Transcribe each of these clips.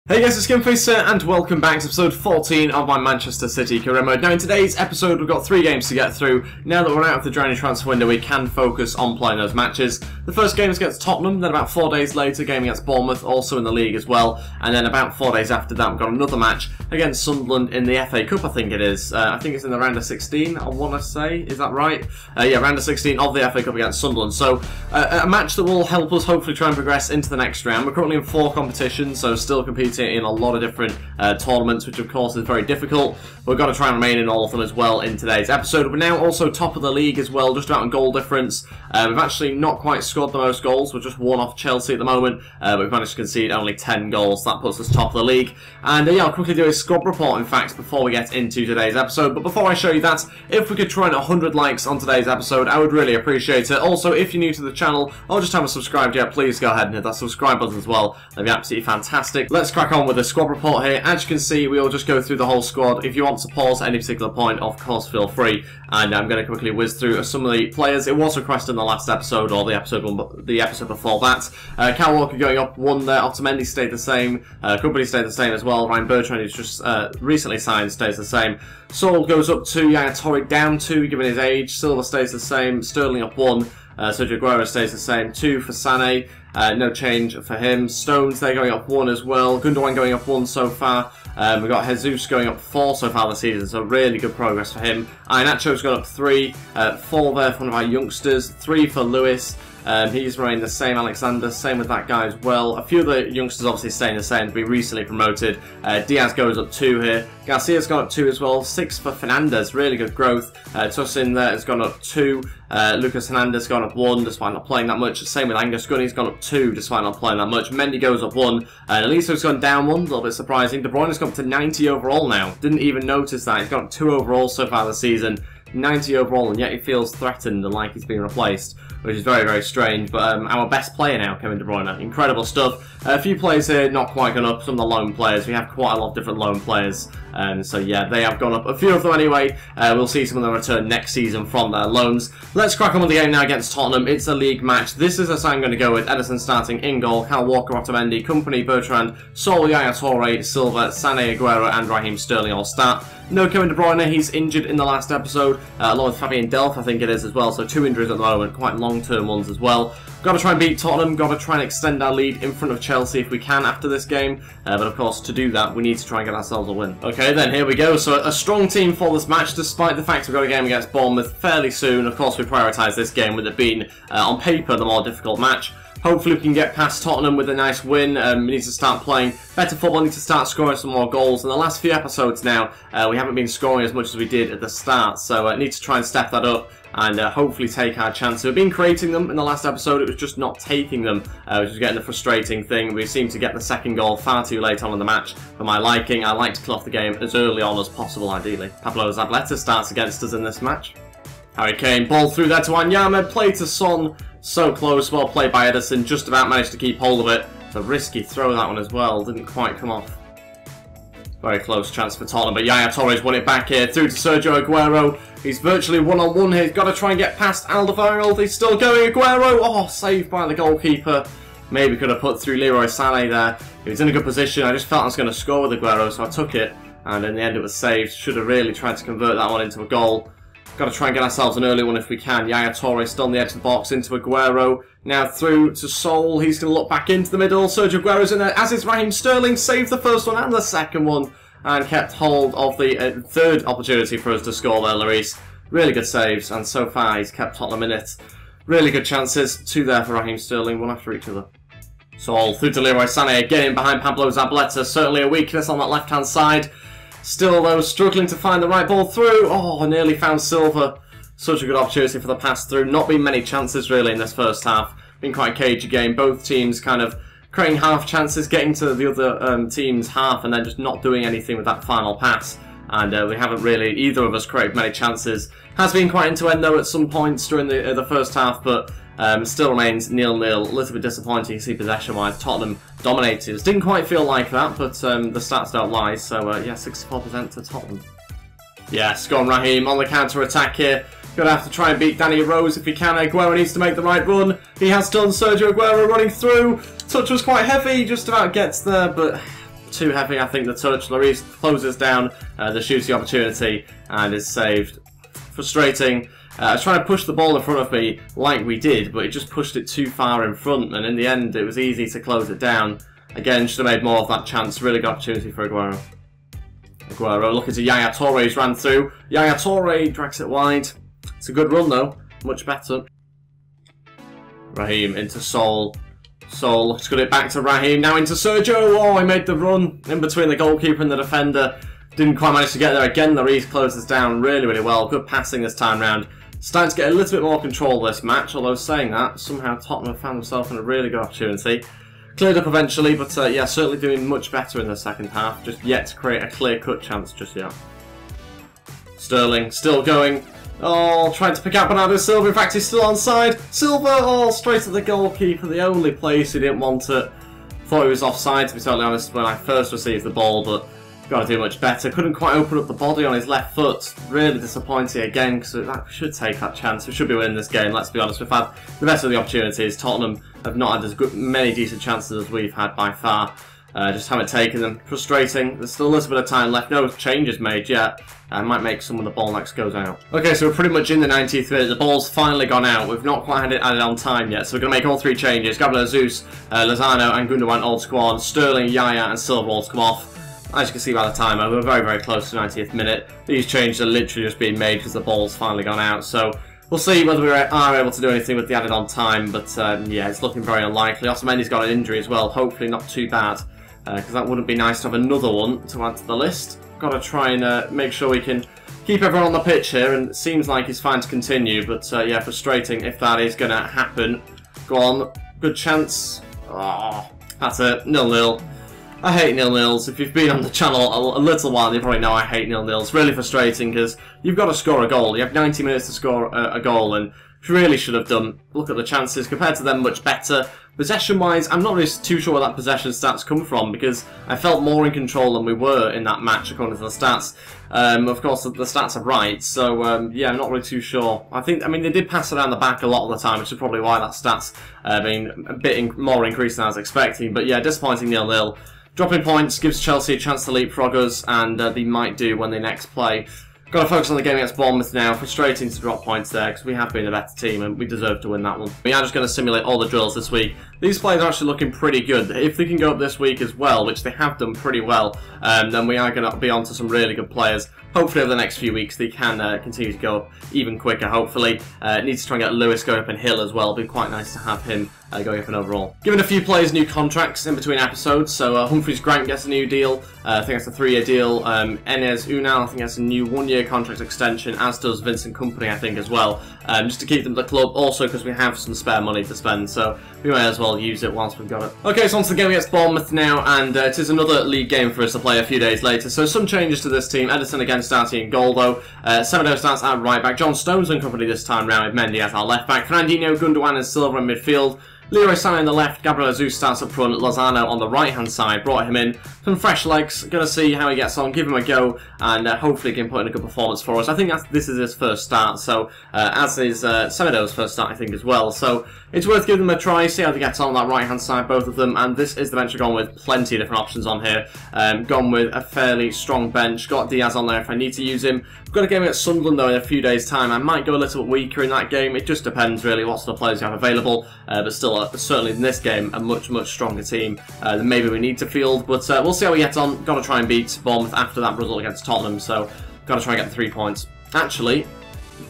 Hey guys, it's Gameface here, and welcome back to episode 14 of my Manchester City career mode. Now in today's episode we've got 3 games to get through. Now that we're out of the January transfer window, we can focus on playing those matches. The first game is against Tottenham, then about 4 days later, game against Bournemouth, also in the league as well. And then about 4 days after that, we've got another match against Sunderland in the FA Cup, I think it is. I think it's in the round of 16, I want to say. Is that right? Yeah, round of 16 of the FA Cup against Sunderland. So a match that will help us hopefully try and progress into the next round. We're currently in 4 competitions, so still competing in a lot of different tournaments, which of course is very difficult. We've got to try and remain in all of them as well in today's episode. We're now also top of the league as well, just about on goal difference. We've actually not quite scored the most goals. We're just 1 off Chelsea at the moment, but we've managed to concede only 10 goals. That puts us top of the league. And yeah, I'll quickly do a squad report, in fact, before we get into today's episode. But before I show you that, if we could try and 100 likes on today's episode, I would really appreciate it. Also, if you're new to the channel or just haven't subscribed yet, please go ahead and hit that subscribe button as well. That'd be absolutely fantastic. Let's crack on with the squad report here. As you can see, we will just go through the whole squad. If you want to pause at any particular point, of course, feel free. And I'm going to quickly whiz through some of the players. It was requested in the last episode, or the episode before that. Kyle Walker going up 1 there. Otamendi stayed the same. Company stayed the same as well. Ryan Bertrand, who's just recently signed, stays the same. Saul goes up 2. Yaya Torre down 2, given his age. Silva stays the same. Sterling up 1. Sergio Aguero stays the same. 2 for Sané. No change for him. Stones, they're going up 1 as well. Gundogan going up 1 so far. We've got Jesus going up 4 so far this season, so really good progress for him. Iheanacho's gone up 3. 4 there for one of our youngsters. 3 for Lewis. He's remained the same. Alexander, same with that guy as well. A few of the youngsters obviously staying the same, to be recently promoted. Diaz goes up 2 here. Garcia's gone up 2 as well. 6 for Fernandez, really good growth. Tosin there has gone up 2. Lucas Hernandez gone up 1 despite not playing that much. Same with Angus Gunny's gone up 2 despite not playing that much. Mendy goes up 1. Eliso's gone down 1, a little bit surprising. De Bruyne's gone up to 90 overall now. Didn't even notice that. He's gone up 2 overall so far this season. 90 overall, and yet he feels threatened and like he's being replaced, which is very, very strange. But our best player now, Kevin De Bruyne, incredible stuff. A few players here not quite gone up. Some of the loan players, we have quite a lot of different loan players, so yeah, they have gone up. A few of them anyway. We'll see some of them return next season from their loans. Let's crack on with the game now against Tottenham. It's a league match. This is a side I'm going to go with. Ederson starting in goal. Kyle Walker, Otamendi, Company, Bertrand, Saul, Yaya Torre, Silva, Sané, Aguero, and Raheem Sterling all start. No Kevin De Bruyne, he's injured in the last episode, along with Fabian Delph, I think it is as well, so 2 injuries at the moment, quite long-term ones as well. Got to try and beat Tottenham, got to try and extend our lead in front of Chelsea if we can after this game, but of course to do that we need to try and get ourselves a win. Okay then, here we go, so a strong team for this match despite the fact we've got a game against Bournemouth fairly soon. Of course we prioritise this game with it being, on paper, the more difficult match. Hopefully we can get past Tottenham with a nice win. We need to start playing better football, need to start scoring some more goals. In the last few episodes now, we haven't been scoring as much as we did at the start, so I need to try and step that up and hopefully take our chances. We've been creating them in the last episode, it was just not taking them, which is getting the frustrating thing. We seem to get the second goal far too late on in the match for my liking. I like to kill off the game as early on as possible, ideally. Pablo Zabaleta starts against us in this match. Harry Kane, ball through there to Wanyama, play to Son. So close, well played by Ederson, just about managed to keep hold of it. It's a risky throw, that one as well, didn't quite come off. Very close chance for Tottenham, but Yaya Torres won it back here, through to Sergio Aguero. He's virtually one-on-one here, he's got to try and get past Alderweireld, he's still going, Aguero! Oh, saved by the goalkeeper. Maybe could have put through Leroy Sané there. He was in a good position, I just felt I was going to score with Aguero, so I took it. And in the end it was saved, should have really tried to convert that one into a goal. Got to try and get ourselves an early one if we can. Yaya Torre still on the edge of the box into Aguero. Now through to Saul. He's going to look back into the middle. Sergio Aguero's in there, as is Raheem Sterling. Saved the first one and the second one. And kept hold of the third opportunity for us to score there, Lloris. Really good saves. And so far he's kept Tottenham in it. Really good chances. 2 there for Raheem Sterling. 1 after each other. Saul through to Leroy Sané. Again in behind Pablo Zabaleta. Certainly a weakness on that left-hand side. Still, though, struggling to find the right ball through. Oh, nearly found Silva. Such a good opportunity for the pass through. Not been many chances, really, in this first half. Been quite a cagey game. Both teams kind of creating half chances, getting to the other team's half, and then just not doing anything with that final pass. And we haven't really, either of us, created many chances. Has been quite end-to-end, though, at some points during the first half, but still remains 0-0. A little bit disappointing to see possession-wise. Tottenham dominated us. Didn't quite feel like that, but the stats don't lie. So, yeah, 64% to Tottenham. Yes, go on Raheem on the counter-attack here. Gonna have to try and beat Danny Rose if he can. Aguero needs to make the right run. He has done. Sergio Aguero running through. Touch was quite heavy, just about gets there, but too heavy, I think, the touch. Lloris closes down the shooting opportunity and is saved. Frustrating. I was trying to push the ball in front of me like we did, but it just pushed it too far in front, and in the end it was easy to close it down. Again, should have made more of that chance. Really good opportunity for Aguero. Aguero looking to Yaya Toure, who's ran through. Yaya Toure drags it wide. It's a good run though, much better. Raheem into Sol. Sol looks good, it back to Raheem, now into Sergio. Oh, he made the run in between the goalkeeper and the defender. Didn't quite manage to get there again. Lloris closes down really, really well. Good passing this time round. Starting to get a little bit more control of this match, although saying that, somehow Tottenham found themselves in a really good opportunity. Cleared up eventually, but yeah, certainly doing much better in the second half. Just yet to create a clear-cut chance just yet. Sterling still going. Oh, trying to pick out Bernardo Silva. In fact, he's still onside. Silva, oh, straight at the goalkeeper. The only place he didn't want it. Thought he was offside, to be totally honest, when I first received the ball, but got to do much better. Couldn't quite open up the body on his left foot. Really disappointing again, because we should take that chance. We should be winning this game, let's be honest. We've had the best of the opportunities. Tottenham have not had as good, many decent chances as we've had by far. Just haven't taken them. Frustrating. There's still a little bit of time left. No changes made yet. Might make some when the ball next goes out. Okay, so we're pretty much in the 90th minute. The ball's finally gone out. We've not quite had it added on time yet, so we're going to make all three changes. Gabriel Jesus, Lozano and Gundogan all to go on. Sterling, Yaya and Silva all to come off. As you can see by the timer, we're very, very close to the 90th minute. These changes are literally just being made because the ball's finally gone out. So we'll see whether we are able to do anything with the added on time. But yeah, it's looking very unlikely. Osimhen's got an injury as well. Hopefully not too bad, because that wouldn't be nice to have another one to add to the list. Got to try and make sure we can keep everyone on the pitch here. And it seems like he's fine to continue. But yeah, frustrating if that is going to happen. Go on. Good chance. Oh, that's it. 0-0. I hate 0-0s. If you've been on the channel a little while, you probably know I hate 0-0s. Really frustrating because you've got to score a goal. You have 90 minutes to score a goal, and you really should have done. Look at the chances compared to them, much better. Possession-wise, I'm not really too sure where that possession stats come from because I felt more in control than we were in that match according to the stats. Of course, the stats are right, so yeah, I'm not really too sure. I mean, they did pass around the back a lot of the time, which is probably why that stats being a bit more increased than I was expecting. But yeah, disappointing 0-0. Dropping points gives Chelsea a chance to leapfrog us, and they might do when they next play. Got to focus on the game against Bournemouth now. Frustrating to drop points there because we have been a better team and we deserve to win that one. We are just going to simulate all the drills this week. These players are actually looking pretty good. If they can go up this week as well, which they have done pretty well, then we are going to be on to some really good players. Hopefully over the next few weeks they can continue to go up even quicker, hopefully. Needs to try and get Lewis going up in Hill as well. It'd be quite nice to have him going up in overall. Given a few players new contracts in between episodes, so Humphreys Grant gets a new deal. I think that's a 3-year deal. Enes Unal, I think that's a new 1-year contract extension, as does Vincent Kompany, I think, as well. Just to keep them at the club, also because we have some spare money to spend, so we may as well use it whilst we've got it. Okay, so on to the game against Bournemouth now, and it is another league game for us to play a few days later. So some changes to this team. Edison again starting in goal though. Semedo starts at right back. John Stones and company this time round with Mendy as our left back. Fernandinho, Gundogan and Silva in midfield. Leroy Sané on the left, Gabriel Jesus starts up front, Lozano on the right hand side, brought him in. Some fresh legs, going to see how he gets on, give him a go, and hopefully he can put in a good performance for us. I think this is his first start, so as is Semedo's first start, I think, as well. So it's worth giving them a try, see how they get on that right hand side, both of them, and this is the bench we've gone with. Plenty of different options on here. Gone with a fairly strong bench, got Diaz on there if I need to use him. We've got a game against Sunderland though in a few days' time. I might go a little bit weaker in that game. It just depends really what sort of players you have available, but still certainly in this game a much stronger team than maybe we need to field. But we'll see how we get on. Got to try and beat Bournemouth after that result against Tottenham, so got to try and get the 3 points. Actually,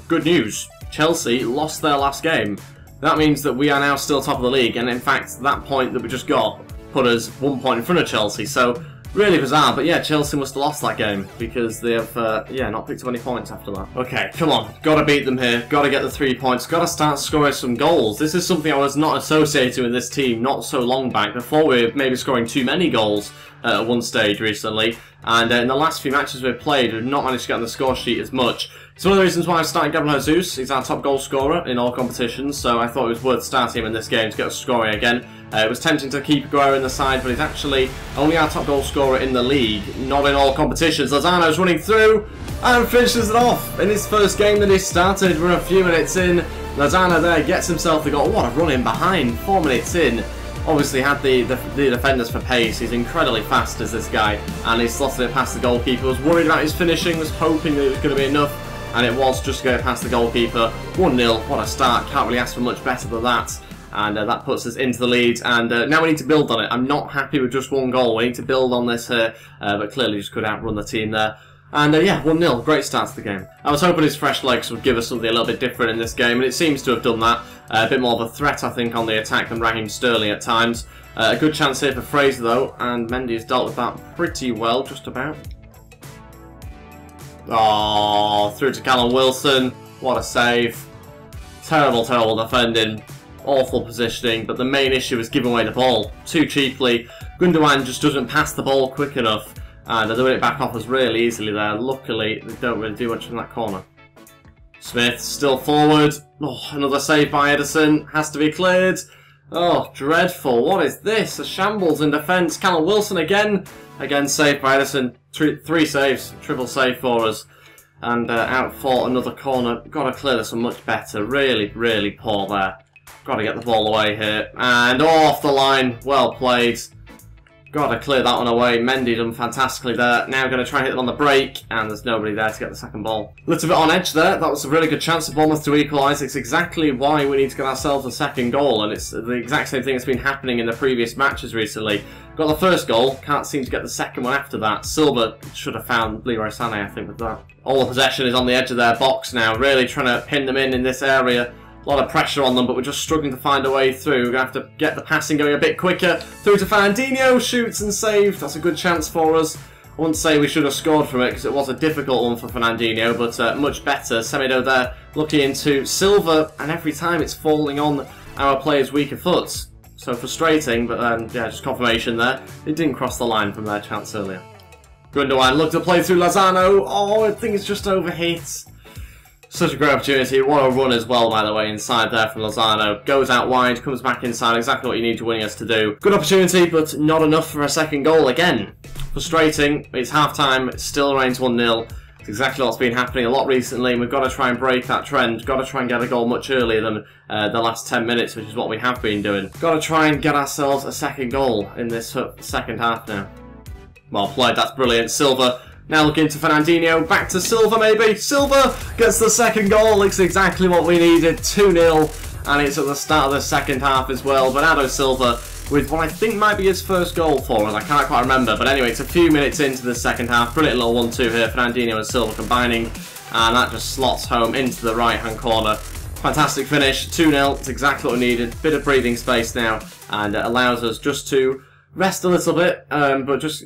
good news. Chelsea lost their last game. That means that we are now still top of the league, and in fact that point that we just got put us 1 point in front of Chelsea. So really bizarre, but yeah, Chelsea must have lost that game because they have, yeah, not picked up any points after that. Okay, come on, gotta beat them here, gotta get the 3 points, gotta start scoring some goals. This is something I was not associated with this team not so long back, before we were maybe scoring too many goals at one stage recently, and in the last few matches we've played, we've not managed to get on the score sheet as much. It's one of the reasons why I've started Gabriel Jesus. He's our top goal scorer in all competitions, so I thought it was worth starting him in this game to get us scoring again. It was tempting to keep Aguero in the side, but he's actually only our top goal scorer in the league, not in all competitions. Lozano's running through and finishes it off in his first game that he started. We're a few minutes in. Lozano there gets himself the goal. What a run in behind, 4 minutes in. Obviously had the defenders for pace. He's incredibly fast as this guy, and he slotted it past the goalkeeper. Was worried about his finishing, was hoping that it was going to be enough, and it was just going past the goalkeeper. 1-0, what a start, can't really ask for much better than that. And that puts us into the lead, and now we need to build on it. I'm not happy with just 1 goal, we need to build on this here, but clearly just could outrun the team there. And yeah, 1-0, great start to the game. I was hoping his fresh legs would give us something a little bit different in this game, and it seems to have done that. A bit more of a threat, I think, on the attack than Raheem Sterling at times. A good chance here for Fraser, though, and Mendy has dealt with that pretty well, just about. Oh, through to Callum Wilson. What a save. Terrible, terrible defending. Awful positioning, but the main issue is giving away the ball too cheaply. Gundogan just doesn't pass the ball quick enough, and they're doing it back off us really easily there. Luckily, they don't really do much in that corner. Smith still forward. Oh, another save by Edison. Has to be cleared. Oh, dreadful. What is this? A shambles in defence. Callum Wilson again. Again saved by Edison. Three saves. Triple save for us. And out for another corner. Got to clear this one much better. Really, really poor there. Got to get the ball away here. And off the line. Well played. Got to clear that one away. Mendy done fantastically there. Now going to try and hit them on the break, and there's nobody there to get the second ball. A little bit on edge there. That was a really good chance for Bournemouth to equalise. It's exactly why we need to get ourselves a second goal, and it's the exact same thing that's been happening in the previous matches recently. Got the first goal, can't seem to get the second one after that. Silva should have found Leroy Sané, I think, with that. All the possession is on the edge of their box now, really trying to pin them in this area. A lot of pressure on them, but we're just struggling to find a way through. We're going to have to get the passing going a bit quicker. Through to Fernandinho, shoots and saved. That's a good chance for us. I wouldn't say we should have scored from it because it was a difficult one for Fernandinho, but much better. Semedo there looking into Silva, and every time it's falling on our players' weaker foot. So frustrating, but yeah, just confirmation there. It didn't cross the line from their chance earlier. Gundogan looked to play through Lozano. Oh, I think it's just overhit. Such a great opportunity. What a run as well, by the way, inside there from Lozano. Goes out wide, comes back inside, exactly what you need to win us to do. Good opportunity, but not enough for a second goal again. Frustrating. It's half-time, it still remains 1-0. It's exactly what's been happening a lot recently, and we've got to try and break that trend. Got to try and get a goal much earlier than the last 10 minutes, which is what we have been doing. Got to try and get ourselves a second goal in this second half now. Well played, that's brilliant. Silva. Now looking to Fernandinho, back to Silva maybe. Silva gets the second goal, it's exactly what we needed, 2-0, and it's at the start of the second half as well. Bernardo Silva with what I think might be his first goal for us, I can't quite remember, but anyway, it's a few minutes into the second half. Brilliant little 1-2 here, Fernandinho and Silva combining, and that just slots home into the right-hand corner. Fantastic finish, 2-0, it's exactly what we needed. Bit of breathing space now, and it allows us just to rest a little bit, but just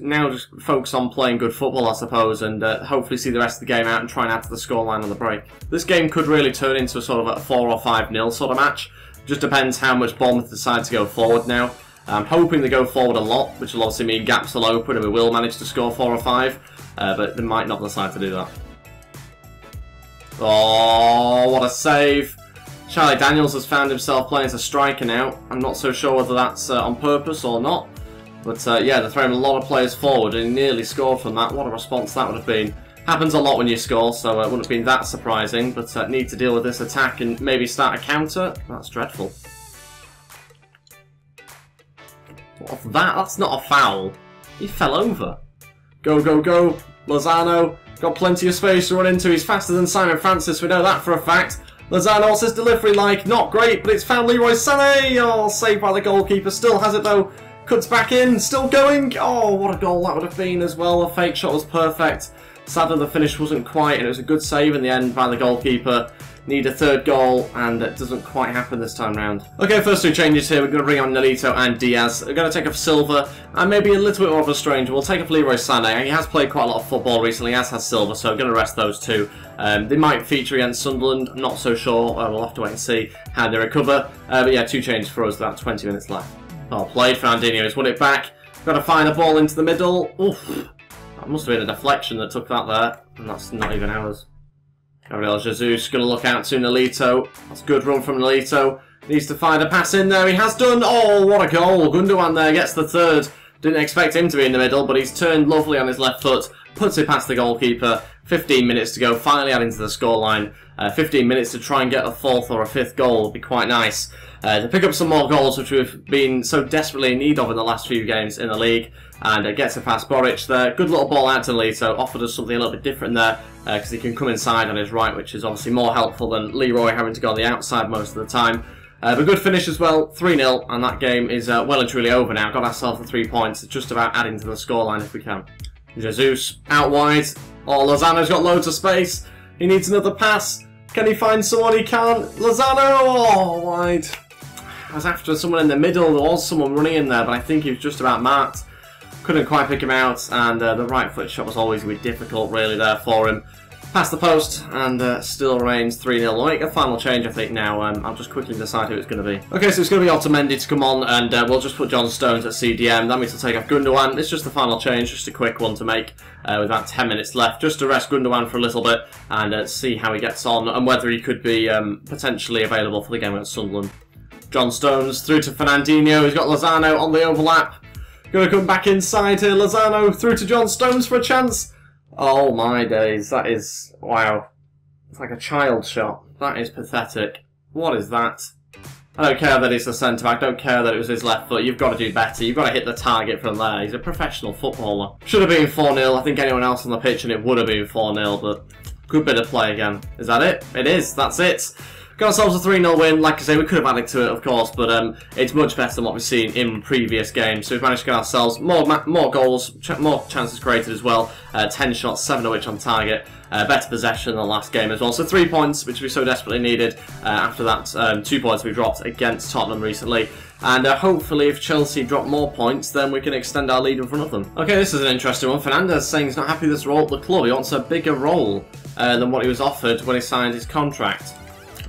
focus on playing good football, I suppose, and hopefully see the rest of the game out and try and add to the scoreline on the break. This game could really turn into a sort of a 4 or 5-0 sort of match. Just depends how much Bournemouth decide to go forward now. I'm hoping they go forward a lot, which will obviously mean gaps will open and we will manage to score 4 or 5, but they might not decide to do that. Oh, what a save! Charlie Daniels has found himself playing as a striker now. I'm not so sure whether that's on purpose or not. But yeah, they're throwing a lot of players forward and he nearly scored from that. What a response that would have been. Happens a lot when you score, so it wouldn't have been that surprising. But need to deal with this attack and maybe start a counter. That's dreadful. What's that? That's not a foul. He fell over. Go, go, go. Lozano. Got plenty of space to run into. He's faster than Simon Francis. We know that for a fact. Lozano, what's his delivery like? Not great, but it's found Leroy Sané. Oh, saved by the goalkeeper. Still has it though. Cuts back in, still going. Oh, what a goal that would have been as well. The fake shot was perfect. Sadly, the finish wasn't quite, and it was a good save in the end by the goalkeeper. Need a third goal, and it doesn't quite happen this time round. Okay, first 2 changes here. We're going to bring on Nolito and Diaz. We're going to take off Silva, and maybe a little bit more of a stranger. We'll take off Leroy Sané. He has played quite a lot of football recently, as has Silva, so I'm going to rest those 2. They might feature against Sunderland. I'm not so sure. We'll have to wait and see how they recover. But yeah, 2 changes for us. About 20 minutes left. Oh, played. Fernandinho has won it back. Got to find a ball into the middle. Oof. That must have been a deflection that took that there. And that's not even ours. Gabriel Jesus going to look out to Nolito. That's a good run from Nolito. Needs to find a pass in there. He has done. Oh, what a goal. Gundogan there gets the third. Didn't expect him to be in the middle, but he's turned lovely on his left foot. Puts it past the goalkeeper. 15 minutes to go, finally adding to the scoreline. 15 minutes to try and get a 4th or a 5th goal would be quite nice. To pick up some more goals, which we've been so desperately in need of in the last few games in the league. And gets it past Boric there. Good little ball out to Lito, offered us something a little bit different there, because he can come inside on his right, which is obviously more helpful than Leroy having to go on the outside most of the time. But good finish as well, 3-0, and that game is well and truly over now. Got ourselves the 3 points, it's just about adding to the scoreline if we can. Jesus, out wide. Oh, Lozano's got loads of space. He needs another pass. Can he find someone? He can't. Lozano! Oh, wide. I was after someone in the middle. There was someone running in there, but I think he was just about marked. Couldn't quite pick him out, and the right foot shot was always going to be difficult, really, there for him. Past the post, and still remains 3-0. We'll make a final change, I think, now. I'll just quickly decide who it's going to be. Okay, so it's going to be Otamendi to come on, and we'll just put John Stones at CDM. That means we'll take off Gundogan. It's just the final change, just a quick one to make, with about 10 minutes left, just to rest Gundogan for a little bit, and see how he gets on, and whether he could be potentially available for the game against Sunderland. John Stones through to Fernandinho. He's got Lozano on the overlap. Going to come back inside here. Lozano through to John Stones for a chance. Oh my days, that is, wow. It's like a child shot. That is pathetic. What is that? I don't care that he's the centre-back, I don't care that it was his left foot. You've got to do better, you've got to hit the target from there. He's a professional footballer. Should have been 4-0, I think anyone else on the pitch and it would have been 4-0, but good bit of play again. Is that it? It is, that's it. Got ourselves a 3-0 win. Like I say, we could have added to it, of course, but it's much better than what we've seen in previous games. So we've managed to get ourselves more goals, more chances created as well. 10 shots, 7 of which on target. Better possession than the last game as well. So 3 points, which we so desperately needed after that 2 points we dropped against Tottenham recently. And hopefully if Chelsea drop more points, then we can extend our lead in front of them. Okay, this is an interesting one. Fernandes saying he's not happy with this role at the club. He wants a bigger role than what he was offered when he signed his contract.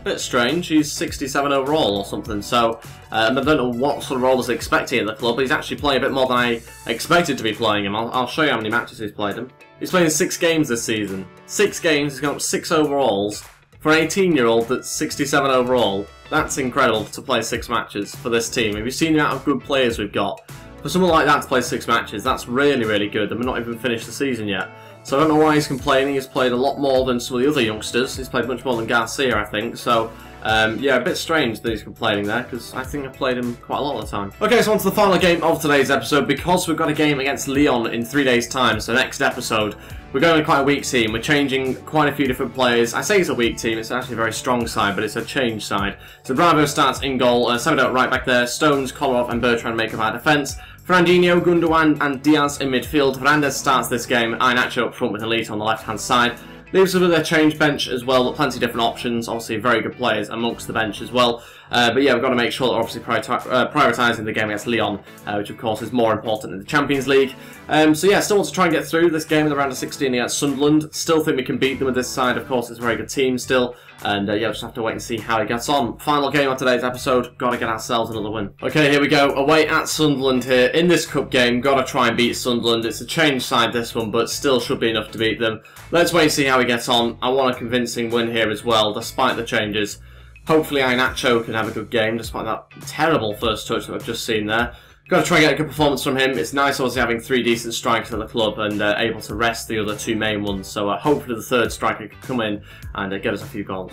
Bit strange, he's 67 overall or something, so I don't know what sort of role he's expecting at the club, but he's actually playing a bit more than I expected to be playing him. I'll show you how many matches he's played him. He's playing 6 games this season. 6 games, he's got 6 overalls. For an 18-year-old that's 67 overall, that's incredible to play 6 matches for this team. Have you seen the amount of good players we've got? For someone like that to play 6 matches, that's really, really good, and we're not even finished the season yet. So I don't know why he's complaining. He's played a lot more than some of the other youngsters. He's played much more than Garcia, I think. So, yeah, a bit strange that he's complaining there, because I think I've played him quite a lot of the time. Okay, so on to the final game of today's episode. Because we've got a game against Lyon in 3 days' time, so next episode, we're going with quite a weak team. We're changing quite a few different players. I say it's a weak team. It's actually a very strong side, but it's a change side. So Bravo starts in goal. Semedo right back there. Stones, Kolarov and Bertrand make up our defence. Fernandinho, Gundogan and Diaz in midfield. Fernandes starts this game. Iheanacho up front with Elite on the left-hand side. Leaves us with a change bench as well, but plenty of different options. Obviously, very good players amongst the bench as well. But yeah, we've got to make sure that we're obviously prioritising the game against Lyon, which of course is more important in the Champions League. So yeah, still want to try and get through this game in the round of 16 against Sunderland. Still think we can beat them with this side. Of course, it's a very good team still. And yeah, we'll just have to wait and see how he gets on. Final game of today's episode. Got to get ourselves another win. Okay, here we go. Away at Sunderland here in this cup game. Got to try and beat Sunderland. It's a change side this one, but still should be enough to beat them. Let's wait and see how he gets on. I want a convincing win here as well, despite the changes. Hopefully Iheanacho can have a good game, despite that terrible first touch that I've just seen there. Got to try and get a good performance from him. It's nice obviously having 3 decent strikers at the club and able to rest the other 2 main ones. So hopefully the 3rd striker can come in and get us a few goals.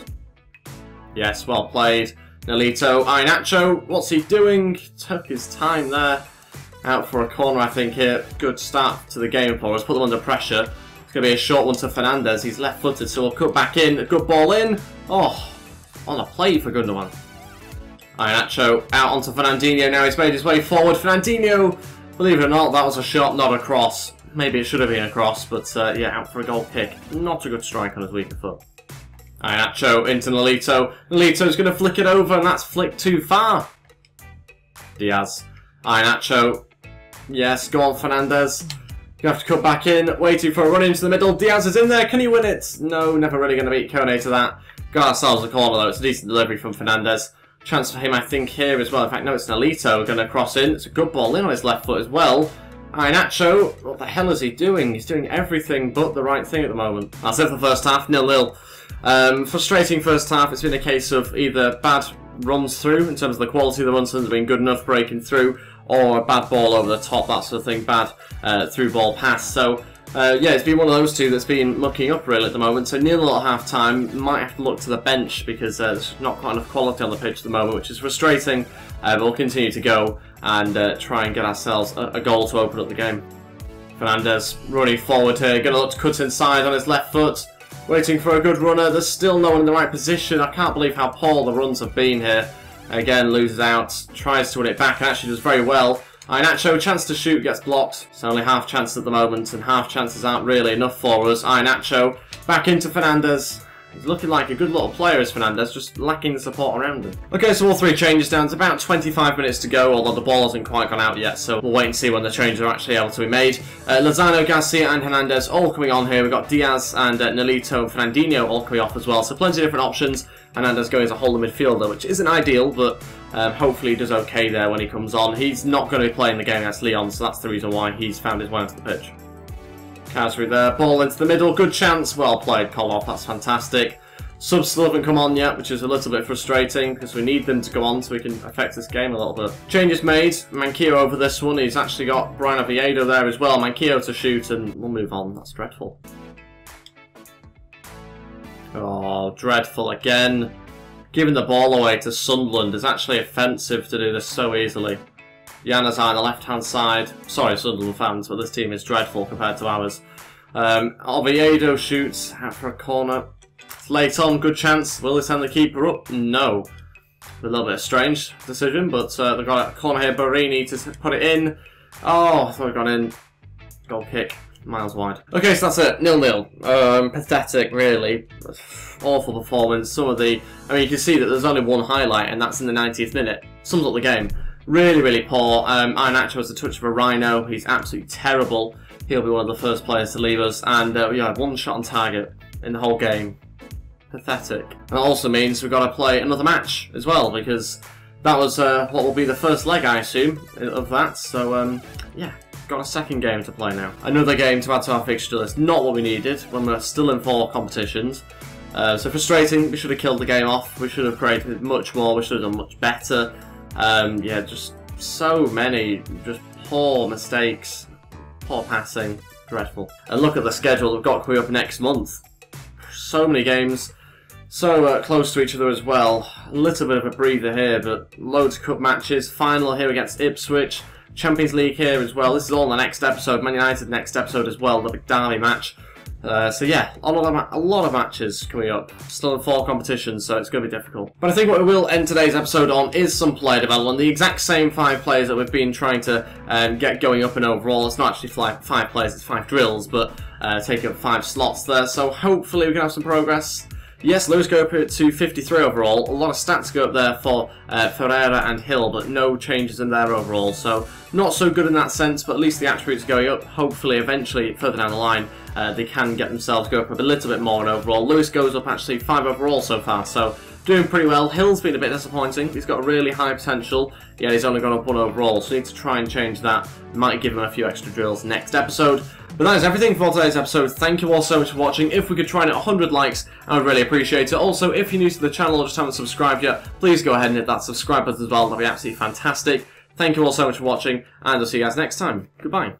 Yes, well played. Nolito, Iheanacho, what's he doing? Took his time there. Out for a corner, I think, here. Good start to the game for us. Put them under pressure. It's going to be a short one to Fernandes. He's left-footed, so we'll cut back in. A good ball in. Oh, on a play for Gundogan. Iheanacho out onto Fernandinho. Now he's made his way forward. Fernandinho, believe it or not, that was a shot, not a cross. Maybe it should have been a cross, but yeah, out for a goal kick. Not a good strike on his weaker foot. Iheanacho into Nolito. Nolito's going to flick it over, and that's flicked too far. Diaz. Iheanacho. Yes, go on, Fernandes. You have to cut back in. Waiting for a run into the middle. Diaz is in there. Can he win it? No, never really going to beat Kone to that. Got ourselves a corner, though. It's a decent delivery from Fernandes. Chance for him, I think, here as well. In fact, no, it's Nolito going to cross in. It's a good ball in on his left foot as well. Iheanacho, what the hell is he doing? He's doing everything but the right thing at the moment. That's it for the first half, 0-0. Frustrating first half. It's been a case of either bad runs through, in terms of the quality of the runs, hasn't been good enough breaking through, or a bad ball over the top, that sort of thing, bad through ball pass. So Yeah, it's been one of those two that's been mucking up really at the moment. So 0-0 at half time. Might have to look to the bench because there's not quite enough quality on the pitch at the moment, which is frustrating. But we'll continue to go and try and get ourselves a goal to open up the game. Fernandez running forward here, going to look to cut inside on his left foot. Waiting for a good runner. There's still no one in the right position. I can't believe how poor the runs have been here. Again, loses out, tries to win it back, and actually does very well. Iheanacho, chance to shoot, gets blocked. It's only half chances at the moment, and half chances aren't really enough for us. Iheanacho, back into Fernandez. He's looking like a good little player, is Fernandez, just lacking the support around him. Okay, so all three changes down. It's about 25 minutes to go, although the ball hasn't quite gone out yet, so we'll wait and see when the changes are actually able to be made. Lozano, Garcia and Hernandez all coming on here. We've got Diaz and Nolito, Fernandinho all coming off as well, so plenty of different options. Hernandez going as a holding midfielder, which isn't ideal, but hopefully he does okay there when he comes on. He's not going to be playing the game against Lyon, so that's the reason why he's found his way onto the pitch. Kasri there, ball into the middle, good chance, well played Koloff, that's fantastic. Subs still haven't come on yet, which is a little bit frustrating because we need them to go on so we can affect this game a little bit. Changes made, Manquillo over this one, he's actually got Brian Oviedo there as well, Manquillo to shoot and we'll move on, that's dreadful. Oh, dreadful again. Giving the ball away to Sunderland is actually offensive to do this so easily. Januzaj on the left-hand side. Sorry, Sunderland fans, but this team is dreadful compared to ours. Oviedo shoots out for a corner. It's late on, good chance. Will they send the keeper up? No. A little bit of strange decision, but they've got a corner here. Borini to put it in. Oh, I thought it got in. Goal kick. Miles wide. Okay, so that's it. 0-0. Pathetic, really. Awful performance. Some of the... I mean, you can see that there's only one highlight, and that's in the 90th minute. Sums up the game. Really, really poor. Iheanacho has a touch of a rhino. He's absolutely terrible. He'll be one of the first players to leave us. And yeah, one shot on target in the whole game. Pathetic. And that also means we've got to play another match as well, because that was what will be the first leg, I assume, of that. So, yeah. Got a second game to play now. Another game to add to our fixture list. Not what we needed when we're still in 4 competitions. So frustrating. We should have killed the game off. We should have created much more. We should have done much better. Yeah, just so many just poor mistakes. Poor passing. Dreadful. And look at the schedule we've got coming up next month. So many games. So close to each other as well. A little bit of a breather here, but loads of cup matches. Final here against Ipswich. Champions League here as well. This is all in the next episode. Man United next episode as well. The big derby match. So yeah, a lot of matches coming up. Still in 4 competitions, so it's going to be difficult. But I think what we will end today's episode on is some player development. The exact same 5 players that we've been trying to get going up and overall. It's not actually 5 players, it's 5 drills, but taking up 5 slots there. So hopefully we can have some progress. Yes, Lewis go up to 53 overall. A lot of stats go up there for Ferreira and Hill, but no changes in their overall. So not so good in that sense, but at least the attributes are going up. Hopefully, eventually, further down the line, they can get themselves go up a little bit more in overall. Lewis goes up actually 5 overall so far, so doing pretty well. Hill's been a bit disappointing. He's got really high potential, yet he's only gone up 1 overall, so we need to try and change that. Might give him a few extra drills next episode. But that is everything for today's episode. Thank you all so much for watching. If we could try and hit 100 likes, I would really appreciate it. Also, if you're new to the channel or just haven't subscribed yet, please go ahead and hit that subscribe button as well. That'd be absolutely fantastic. Thank you all so much for watching, and I'll see you guys next time. Goodbye.